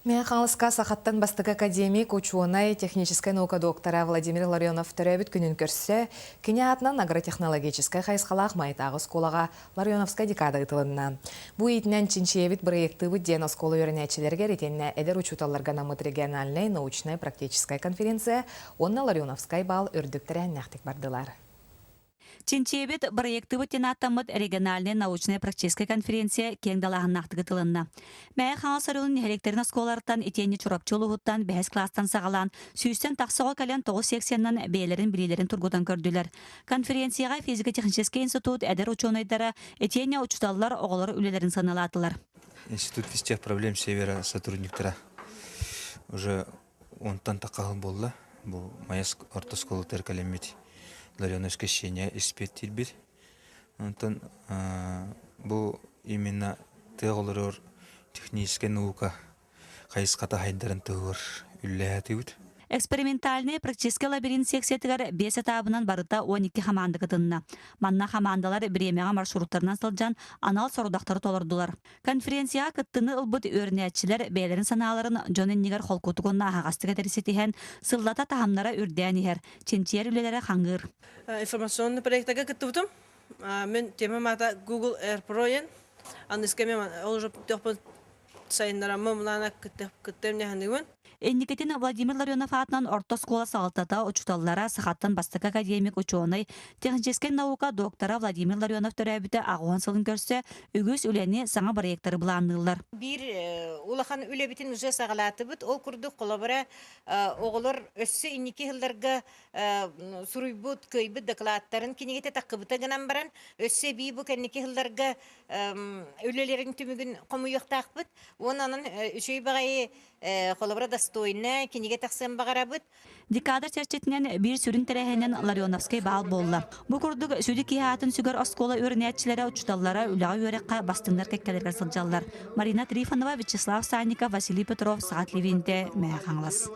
Мен қаңлысқа сақаттан бастық академик, ученый, техническая наука доктора Владимир Ларионов төрәбіт күнін көрсе, кене атынан агротехнологическая қайсқалақ майтағы сколаға Ларионовская декада ұтылынна. Бұ етінен чинчиевит проекты выдден осколы өрінәчілерге ретенне әдер учуталарға намыт региональной научная практическая конференция, онна Ларионовскай бал үрдіктірі әннәқтік бардылар. Чинчебет проекты ватинатамыт региональная научная практическая конференция кең далағыннақты гытылынна. Мәе қаңасарылын нехелектерін осколарыттан етені чурапчылығыттан бәхес кластан сағалан, сүйістен тақсыға кәлен 9 сексеннан бәйлерін білелерін тұрғыдан көрділер. Конференцияға физико-технический институт әдер ученыйдары етені учуталылар оғылар үлелерін саналатылар. Институт вестех проблем севера сотрудниктара уже онтан тақағыл болды. Бұл майас ортосколы теркалемет. Ларионовское щение испетил бит. Антон, бұл именно теория техническая наука, хайската хайдарын теор үлләті үт. Экспериментальный практический лабиринт секциятыгар 5 этабынан барыта 12 хаманды кытынна. Манна хамандалар биремеға маршруттарынан сылжан анал сорудақтары толырдылар. Конференция кыттыны ылбыт өрнәтчілер бәйлерін саналарын жонын негер холкутугунна ағастыға дәрісетіген сыллата тахамнара үрдән ехер. Ченчер үлелері қаңғыр. Информационный проекттага кыттыбытым. Мен темам ата Google Air Pro'ен. Анныска мен олжы төхпін сайынларамы мұлана кыттым нәхіндігін. Энникетин Владимир Ларионов атынан орто скола салтата учуталлара сахаттан бастык академик ученый, технический наука доктора Владимир Ларионов төрәбіті ағуан сылын көрсе, үгіз үләне саңа проекттары бұланылар. Bir улахан үлебитин уже сағалаты бұд, ол күрді қолабыра оғылыр өссі иннеке хылларға сұруйбұд, көйбұд докладтарын кенегете таққыбыта гынан баран, өссі бейбу кәннеке хылларға үлелерін түмігін қомуйықтақ бұд, онанын үшей бағайы қолабыра достойна, кенеге тақсын бағара бұд. Декадр чәрчетінен бір сүрін тәрәхенен Ларионовскай бал болды. Бұл күрдік сөйді кейхатын сүгір оскола өрнәтчілері учталлара үліға өрекқа бастыңдар кәккелерге сылжалар. Марина Трифонова, Вячеслав Санников, Василий Петров, Сағат Левинте, Мәе қаңлас.